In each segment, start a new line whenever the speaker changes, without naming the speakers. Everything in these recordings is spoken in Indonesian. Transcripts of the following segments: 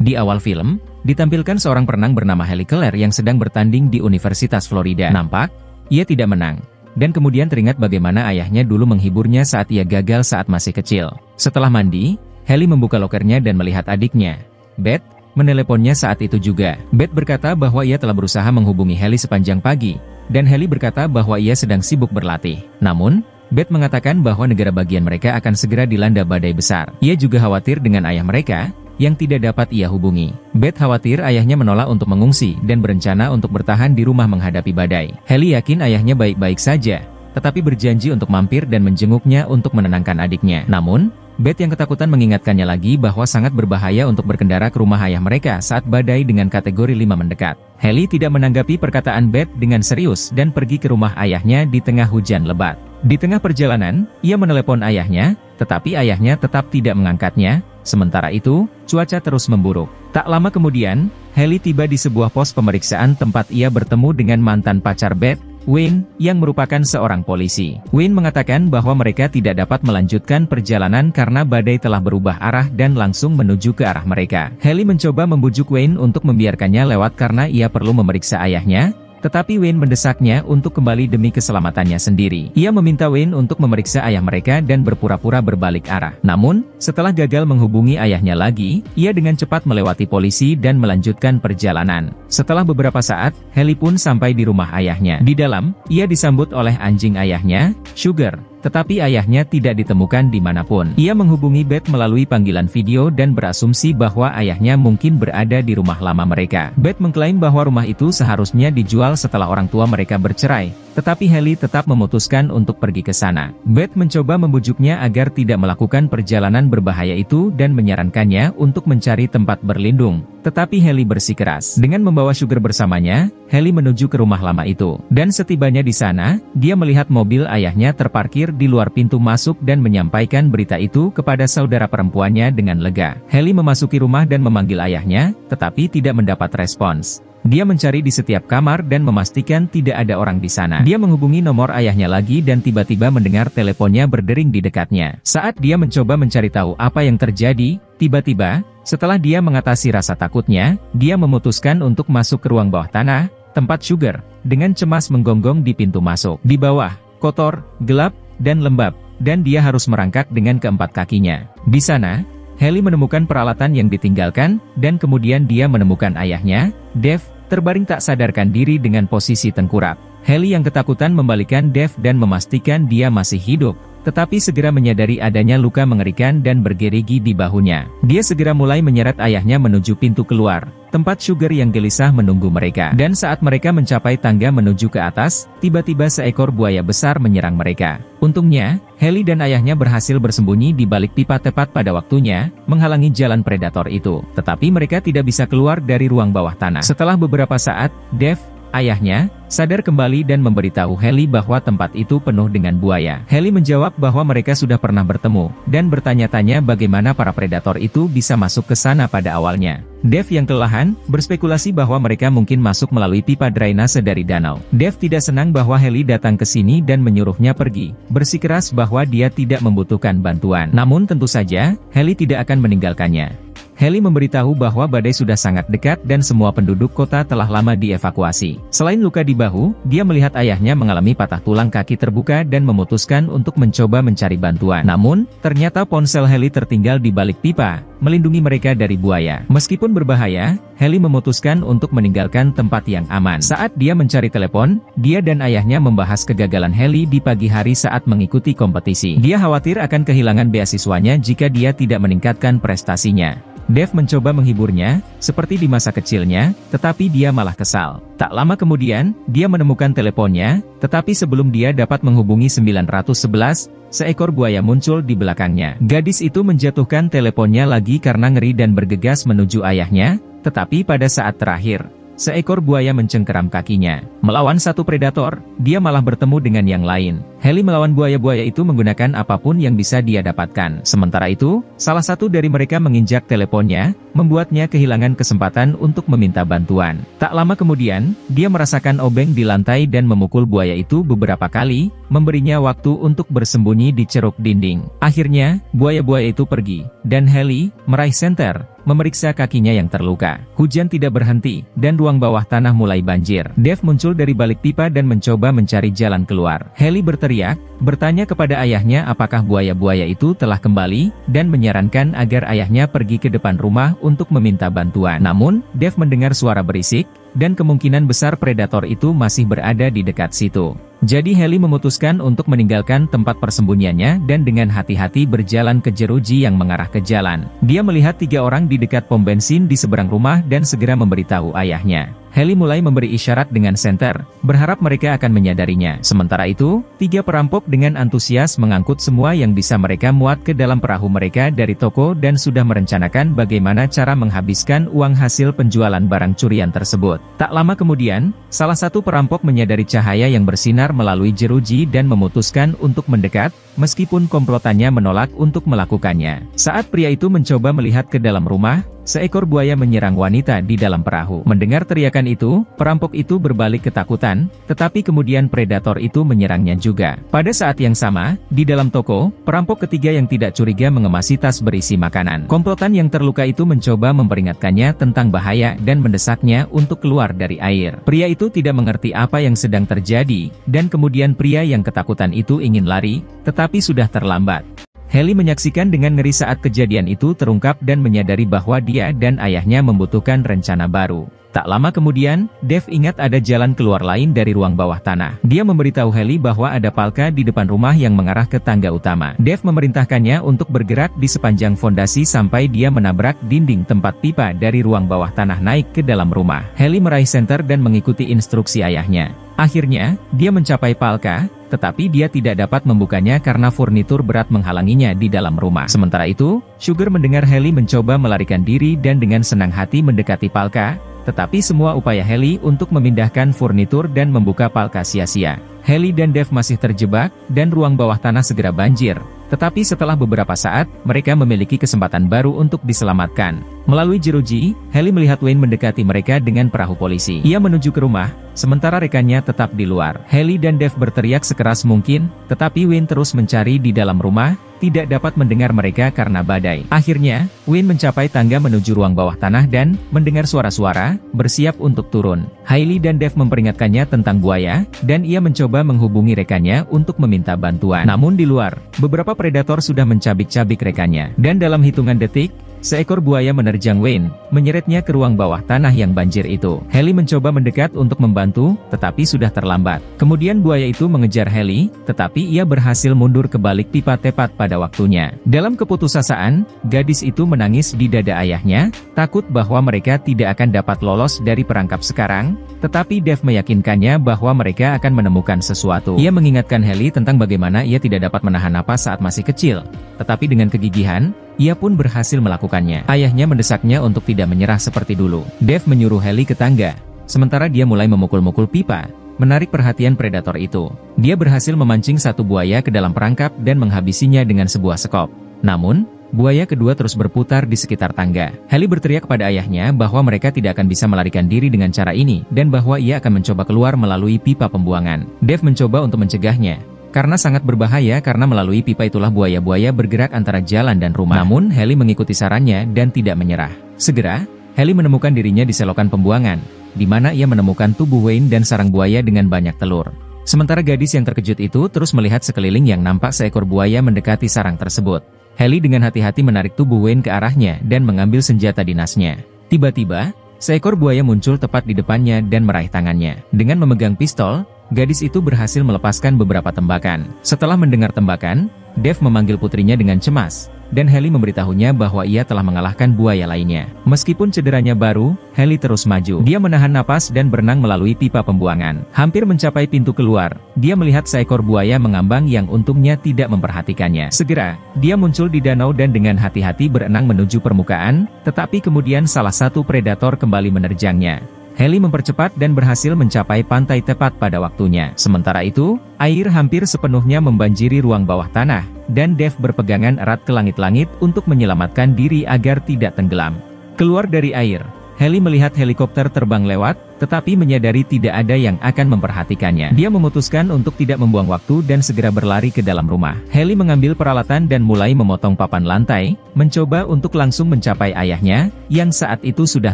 Di awal film, ditampilkan seorang perenang bernama Halle Keller yang sedang bertanding di Universitas Florida. Nampak, ia tidak menang. Dan kemudian teringat bagaimana ayahnya dulu menghiburnya saat ia gagal saat masih kecil. Setelah mandi, Halle membuka lokernya dan melihat adiknya, Beth, meneleponnya saat itu juga. Beth berkata bahwa ia telah berusaha menghubungi Halle sepanjang pagi, dan Halle berkata bahwa ia sedang sibuk berlatih. Namun, Beth mengatakan bahwa negara bagian mereka akan segera dilanda badai besar. Ia juga khawatir dengan ayah mereka, yang tidak dapat ia hubungi. Beth khawatir ayahnya menolak untuk mengungsi dan berencana untuk bertahan di rumah menghadapi badai. Halle yakin ayahnya baik-baik saja, tetapi berjanji untuk mampir dan menjenguknya untuk menenangkan adiknya. Namun, Beth yang ketakutan mengingatkannya lagi bahwa sangat berbahaya untuk berkendara ke rumah ayah mereka saat badai dengan kategori 5 mendekat. Halle tidak menanggapi perkataan Beth dengan serius dan pergi ke rumah ayahnya di tengah hujan lebat. Di tengah perjalanan, ia menelepon ayahnya, tetapi ayahnya tetap tidak mengangkatnya. Sementara itu, cuaca terus memburuk. Tak lama kemudian, Halle tiba di sebuah pos pemeriksaan tempat ia bertemu dengan mantan pacar Beth, Wayne, yang merupakan seorang polisi. Wayne mengatakan bahwa mereka tidak dapat melanjutkan perjalanan karena badai telah berubah arah dan langsung menuju ke arah mereka. Halle mencoba membujuk Wayne untuk membiarkannya lewat karena ia perlu memeriksa ayahnya, tetapi Wayne mendesaknya untuk kembali demi keselamatannya sendiri. Ia meminta Wayne untuk memeriksa ayah mereka dan berpura-pura berbalik arah. Namun, setelah gagal menghubungi ayahnya lagi, ia dengan cepat melewati polisi dan melanjutkan perjalanan. Setelah beberapa saat, Halle pun sampai di rumah ayahnya. Di dalam, ia disambut oleh anjing ayahnya, Sugar. Tetapi ayahnya tidak ditemukan dimanapun. Ia menghubungi Beth melalui panggilan video dan berasumsi bahwa ayahnya mungkin berada di rumah lama mereka. Beth mengklaim bahwa rumah itu seharusnya dijual setelah orang tua mereka bercerai, tetapi Halle tetap memutuskan untuk pergi ke sana. Beth mencoba membujuknya agar tidak melakukan perjalanan berbahaya itu dan menyarankannya untuk mencari tempat berlindung. Tetapi Halle bersikeras. Dengan membawa Sugar bersamanya, Halle menuju ke rumah lama itu. Dan setibanya di sana, dia melihat mobil ayahnya terparkir di luar pintu masuk dan menyampaikan berita itu kepada saudara perempuannya dengan lega. Halle memasuki rumah dan memanggil ayahnya, tetapi tidak mendapat respons. Dia mencari di setiap kamar dan memastikan tidak ada orang di sana. Dia menghubungi nomor ayahnya lagi dan tiba-tiba mendengar teleponnya berdering di dekatnya. Saat dia mencoba mencari tahu apa yang terjadi, tiba-tiba, setelah dia mengatasi rasa takutnya, dia memutuskan untuk masuk ke ruang bawah tanah, tempat Sugar, dengan cemas menggonggong di pintu masuk. Di bawah, kotor, gelap, dan lembab, dan dia harus merangkak dengan keempat kakinya. Di sana, Halle menemukan peralatan yang ditinggalkan, dan kemudian dia menemukan ayahnya, Dave, terbaring tak sadarkan diri dengan posisi tengkurap. Halle yang ketakutan membalikan Dave dan memastikan dia masih hidup, tetapi segera menyadari adanya luka mengerikan dan bergerigi di bahunya. Dia segera mulai menyeret ayahnya menuju pintu keluar, tempat Sugar yang gelisah menunggu mereka. Dan saat mereka mencapai tangga menuju ke atas, tiba-tiba seekor buaya besar menyerang mereka. Untungnya, Halle dan ayahnya berhasil bersembunyi di balik pipa tepat pada waktunya, menghalangi jalan predator itu. Tetapi mereka tidak bisa keluar dari ruang bawah tanah. Setelah beberapa saat, Dave, ayahnya, sadar kembali dan memberitahu Halle bahwa tempat itu penuh dengan buaya. Halle menjawab bahwa mereka sudah pernah bertemu, dan bertanya-tanya bagaimana para predator itu bisa masuk ke sana pada awalnya. Dave yang kelelahan, berspekulasi bahwa mereka mungkin masuk melalui pipa drainase dari danau. Dave tidak senang bahwa Halle datang ke sini dan menyuruhnya pergi, bersikeras bahwa dia tidak membutuhkan bantuan. Namun tentu saja, Halle tidak akan meninggalkannya. Halle memberitahu bahwa badai sudah sangat dekat dan semua penduduk kota telah lama dievakuasi. Selain luka di bahu, dia melihat ayahnya mengalami patah tulang kaki terbuka dan memutuskan untuk mencoba mencari bantuan. Namun, ternyata ponsel Halle tertinggal di balik pipa, melindungi mereka dari buaya. Meskipun berbahaya, Halle memutuskan untuk meninggalkan tempat yang aman. Saat dia mencari telepon, dia dan ayahnya membahas kegagalan Halle di pagi hari saat mengikuti kompetisi. Dia khawatir akan kehilangan beasiswanya jika dia tidak meningkatkan prestasinya. Dave mencoba menghiburnya, seperti di masa kecilnya, tetapi dia malah kesal. Tak lama kemudian, dia menemukan teleponnya, tetapi sebelum dia dapat menghubungi 911, seekor buaya muncul di belakangnya. Gadis itu menjatuhkan teleponnya lagi karena ngeri dan bergegas menuju ayahnya, tetapi pada saat terakhir, seekor buaya mencengkeram kakinya. Melawan satu predator, dia malah bertemu dengan yang lain. Hailey melawan buaya-buaya itu menggunakan apapun yang bisa dia dapatkan. Sementara itu, salah satu dari mereka menginjak teleponnya, membuatnya kehilangan kesempatan untuk meminta bantuan. Tak lama kemudian, dia merasakan obeng di lantai dan memukul buaya itu beberapa kali, memberinya waktu untuk bersembunyi di ceruk dinding. Akhirnya, buaya-buaya itu pergi, dan Hailey meraih senter, memeriksa kakinya yang terluka. Hujan tidak berhenti, dan ruang bawah tanah mulai banjir. Dave muncul dari balik pipa dan mencoba mencari jalan keluar. Hailey berteriak, bertanya kepada ayahnya apakah buaya-buaya itu telah kembali, dan menyarankan agar ayahnya pergi ke depan rumah untuk meminta bantuan. Namun, Dave mendengar suara berisik, dan kemungkinan besar predator itu masih berada di dekat situ. Jadi Hailey memutuskan untuk meninggalkan tempat persembunyiannya dan dengan hati-hati berjalan ke jeruji yang mengarah ke jalan. Dia melihat 3 orang di dekat pom bensin di seberang rumah dan segera memberitahu ayahnya. Hailey mulai memberi isyarat dengan senter, berharap mereka akan menyadarinya. Sementara itu, 3 perampok dengan antusias mengangkut semua yang bisa mereka muat ke dalam perahu mereka dari toko dan sudah merencanakan bagaimana cara menghabiskan uang hasil penjualan barang curian tersebut. Tak lama kemudian, salah satu perampok menyadari cahaya yang bersinar melalui jeruji dan memutuskan untuk mendekat, meskipun komplotannya menolak untuk melakukannya. Saat pria itu mencoba melihat ke dalam rumah, seekor buaya menyerang wanita di dalam perahu. Mendengar teriakan itu, perampok itu berbalik ketakutan, tetapi kemudian predator itu menyerangnya juga. Pada saat yang sama, di dalam toko, perampok ketiga yang tidak curiga mengemasi tas berisi makanan. Komplotan yang terluka itu mencoba memperingatkannya tentang bahaya dan mendesaknya untuk keluar dari air. Pria itu tidak mengerti apa yang sedang terjadi, dan kemudian pria yang ketakutan itu ingin lari, tetapi sudah terlambat. Hailey menyaksikan dengan ngeri saat kejadian itu terungkap dan menyadari bahwa dia dan ayahnya membutuhkan rencana baru. Tak lama kemudian, Dave ingat ada jalan keluar lain dari ruang bawah tanah. Dia memberitahu Hailey bahwa ada palka di depan rumah yang mengarah ke tangga utama. Dave memerintahkannya untuk bergerak di sepanjang fondasi sampai dia menabrak dinding tempat pipa dari ruang bawah tanah naik ke dalam rumah. Hailey meraih senter dan mengikuti instruksi ayahnya. Akhirnya, dia mencapai palka, tetapi dia tidak dapat membukanya karena furnitur berat menghalanginya di dalam rumah. Sementara itu, Sugar mendengar Hailey mencoba melarikan diri dan dengan senang hati mendekati palka, tetapi semua upaya Hailey untuk memindahkan furnitur dan membuka palka sia-sia. Hailey dan Dave masih terjebak, dan ruang bawah tanah segera banjir. Tetapi setelah beberapa saat, mereka memiliki kesempatan baru untuk diselamatkan. Melalui jeruji, Hailey melihat Wayne mendekati mereka dengan perahu polisi. Ia menuju ke rumah, sementara rekannya tetap di luar. Hailey dan Dave berteriak sekeras mungkin, tetapi Wayne terus mencari di dalam rumah, tidak dapat mendengar mereka karena badai. Akhirnya, Wayne mencapai tangga menuju ruang bawah tanah dan mendengar suara-suara, bersiap untuk turun. Hailey dan Dave memperingatkannya tentang buaya, dan ia mencoba menghubungi rekannya untuk meminta bantuan. Namun di luar, beberapa predator sudah mencabik-cabik rekannya, dan dalam hitungan detik, seekor buaya menerjang Wayne, menyeretnya ke ruang bawah tanah yang banjir itu. Hailey mencoba mendekat untuk membantu, tetapi sudah terlambat. Kemudian buaya itu mengejar Hailey, tetapi ia berhasil mundur ke balik pipa tepat pada waktunya. Dalam keputusasaan, gadis itu menangis di dada ayahnya, takut bahwa mereka tidak akan dapat lolos dari perangkap sekarang, tetapi Dave meyakinkannya bahwa mereka akan menemukan sesuatu. Ia mengingatkan Hailey tentang bagaimana ia tidak dapat menahan napas saat masih kecil, tetapi dengan kegigihan, ia pun berhasil melakukannya. Ayahnya mendesaknya untuk tidak menyerah seperti dulu. Dave menyuruh Hailey ke tangga, sementara dia mulai memukul-mukul pipa, menarik perhatian predator itu. Dia berhasil memancing satu buaya ke dalam perangkap dan menghabisinya dengan sebuah sekop. Namun, buaya kedua terus berputar di sekitar tangga. Hailey berteriak kepada ayahnya bahwa mereka tidak akan bisa melarikan diri dengan cara ini, dan bahwa ia akan mencoba keluar melalui pipa pembuangan. Dave mencoba untuk mencegahnya, karena sangat berbahaya karena melalui pipa itulah buaya-buaya bergerak antara jalan dan rumah. Namun, Hailey mengikuti sarannya dan tidak menyerah. Segera, Hailey menemukan dirinya di selokan pembuangan, di mana ia menemukan tubuh Wayne dan sarang buaya dengan banyak telur. Sementara gadis yang terkejut itu terus melihat sekeliling yang nampak seekor buaya mendekati sarang tersebut. Hailey dengan hati-hati menarik tubuh Wayne ke arahnya dan mengambil senjata dinasnya. Tiba-tiba, seekor buaya muncul tepat di depannya dan meraih tangannya. Dengan memegang pistol, gadis itu berhasil melepaskan beberapa tembakan. Setelah mendengar tembakan, Dave memanggil putrinya dengan cemas, dan Hailey memberitahunya bahwa ia telah mengalahkan buaya lainnya. Meskipun cederanya baru, Hailey terus maju. Dia menahan napas dan berenang melalui pipa pembuangan. Hampir mencapai pintu keluar, dia melihat seekor buaya mengambang yang untungnya tidak memperhatikannya. Segera, dia muncul di danau dan dengan hati-hati berenang menuju permukaan, tetapi kemudian salah satu predator kembali menerjangnya. Haley mempercepat dan berhasil mencapai pantai tepat pada waktunya. Sementara itu, air hampir sepenuhnya membanjiri ruang bawah tanah, dan Dave berpegangan erat ke langit-langit untuk menyelamatkan diri agar tidak tenggelam. Keluar dari air, Haley melihat helikopter terbang lewat, tetapi menyadari tidak ada yang akan memperhatikannya. Dia memutuskan untuk tidak membuang waktu dan segera berlari ke dalam rumah. Haley mengambil peralatan dan mulai memotong papan lantai, mencoba untuk langsung mencapai ayahnya, yang saat itu sudah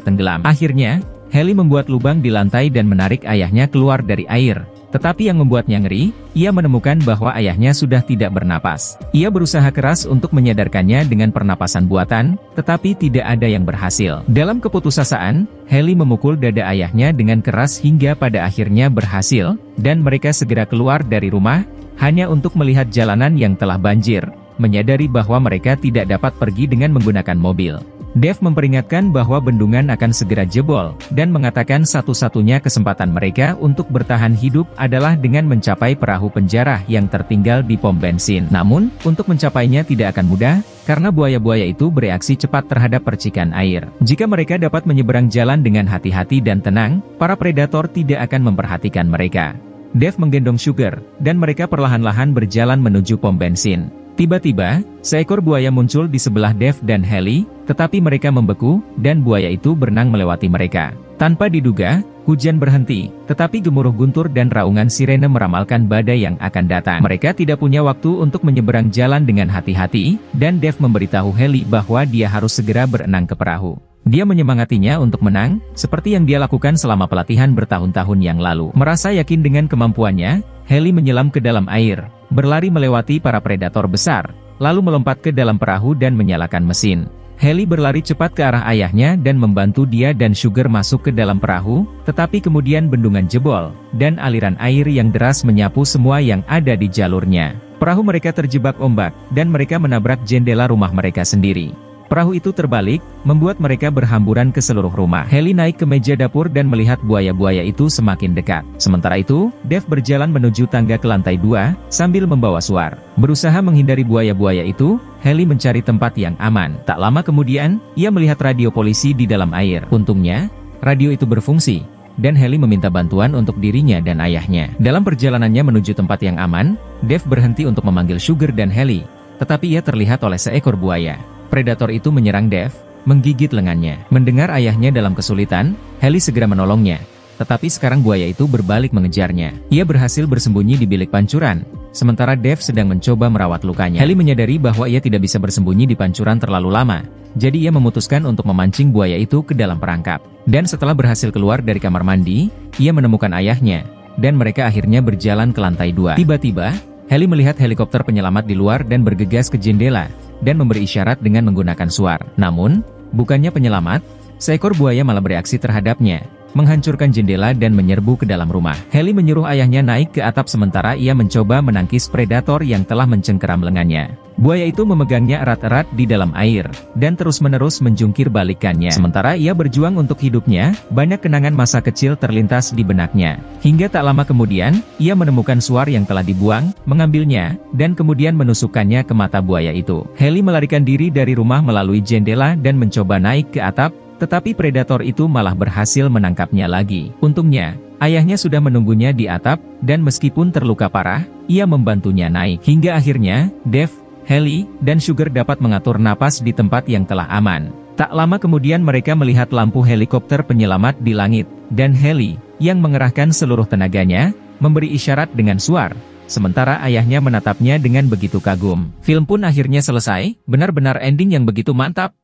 tenggelam. Akhirnya, Haley membuat lubang di lantai dan menarik ayahnya keluar dari air. Tetapi yang membuatnya ngeri, ia menemukan bahwa ayahnya sudah tidak bernapas. Ia berusaha keras untuk menyadarkannya dengan pernapasan buatan, tetapi tidak ada yang berhasil. Dalam keputusasaan, Haley memukul dada ayahnya dengan keras hingga pada akhirnya berhasil, dan mereka segera keluar dari rumah, hanya untuk melihat jalanan yang telah banjir, menyadari bahwa mereka tidak dapat pergi dengan menggunakan mobil. Dave memperingatkan bahwa bendungan akan segera jebol, dan mengatakan satu-satunya kesempatan mereka untuk bertahan hidup adalah dengan mencapai perahu penjara yang tertinggal di pom bensin. Namun, untuk mencapainya tidak akan mudah, karena buaya-buaya itu bereaksi cepat terhadap percikan air. Jika mereka dapat menyeberang jalan dengan hati-hati dan tenang, para predator tidak akan memperhatikan mereka. Dave menggendong Sugar, dan mereka perlahan-lahan berjalan menuju pom bensin. Tiba-tiba, seekor buaya muncul di sebelah Dave dan Haley, tetapi mereka membeku, dan buaya itu berenang melewati mereka. Tanpa diduga, hujan berhenti, tetapi gemuruh guntur dan raungan sirene meramalkan badai yang akan datang. Mereka tidak punya waktu untuk menyeberang jalan dengan hati-hati, dan Dave memberitahu Haley bahwa dia harus segera berenang ke perahu. Dia menyemangatinya untuk menang, seperti yang dia lakukan selama pelatihan bertahun-tahun yang lalu. Merasa yakin dengan kemampuannya, Haley menyelam ke dalam air, berlari melewati para predator besar, lalu melompat ke dalam perahu dan menyalakan mesin. Haley berlari cepat ke arah ayahnya dan membantu dia dan Sugar masuk ke dalam perahu, tetapi kemudian bendungan jebol, dan aliran air yang deras menyapu semua yang ada di jalurnya. Perahu mereka terjebak ombak, dan mereka menabrak jendela rumah mereka sendiri. Perahu itu terbalik, membuat mereka berhamburan ke seluruh rumah. Haley naik ke meja dapur dan melihat buaya-buaya itu semakin dekat. Sementara itu, Dave berjalan menuju tangga ke lantai 2, sambil membawa suar. Berusaha menghindari buaya-buaya itu, Haley mencari tempat yang aman. Tak lama kemudian, ia melihat radio polisi di dalam air. Untungnya, radio itu berfungsi, dan Haley meminta bantuan untuk dirinya dan ayahnya. Dalam perjalanannya menuju tempat yang aman, Dave berhenti untuk memanggil Sugar dan Haley, tetapi ia terlihat oleh seekor buaya. Predator itu menyerang Dave, menggigit lengannya. Mendengar ayahnya dalam kesulitan, Haley segera menolongnya. Tetapi sekarang buaya itu berbalik mengejarnya. Ia berhasil bersembunyi di bilik pancuran, sementara Dave sedang mencoba merawat lukanya. Haley menyadari bahwa ia tidak bisa bersembunyi di pancuran terlalu lama, jadi ia memutuskan untuk memancing buaya itu ke dalam perangkap. Dan setelah berhasil keluar dari kamar mandi, ia menemukan ayahnya, dan mereka akhirnya berjalan ke lantai 2. Tiba-tiba, Haley melihat helikopter penyelamat di luar dan bergegas ke jendela, dan memberi isyarat dengan menggunakan suar. Namun, bukannya penyelamat, seekor buaya malah bereaksi terhadapnya, menghancurkan jendela dan menyerbu ke dalam rumah. Haley menyuruh ayahnya naik ke atap sementara ia mencoba menangkis predator yang telah mencengkeram lengannya. Buaya itu memegangnya erat-erat di dalam air, dan terus-menerus menjungkir balikannya. Sementara ia berjuang untuk hidupnya, banyak kenangan masa kecil terlintas di benaknya. Hingga tak lama kemudian, ia menemukan suar yang telah dibuang, mengambilnya, dan kemudian menusukkannya ke mata buaya itu. Haley melarikan diri dari rumah melalui jendela dan mencoba naik ke atap, tetapi predator itu malah berhasil menangkapnya lagi. Untungnya, ayahnya sudah menunggunya di atap, dan meskipun terluka parah, ia membantunya naik. Hingga akhirnya, Dave, Haley, dan Sugar dapat mengatur napas di tempat yang telah aman. Tak lama kemudian mereka melihat lampu helikopter penyelamat di langit, dan Haley, yang mengerahkan seluruh tenaganya, memberi isyarat dengan suar. Sementara ayahnya menatapnya dengan begitu kagum. Film pun akhirnya selesai, benar-benar ending yang begitu mantap.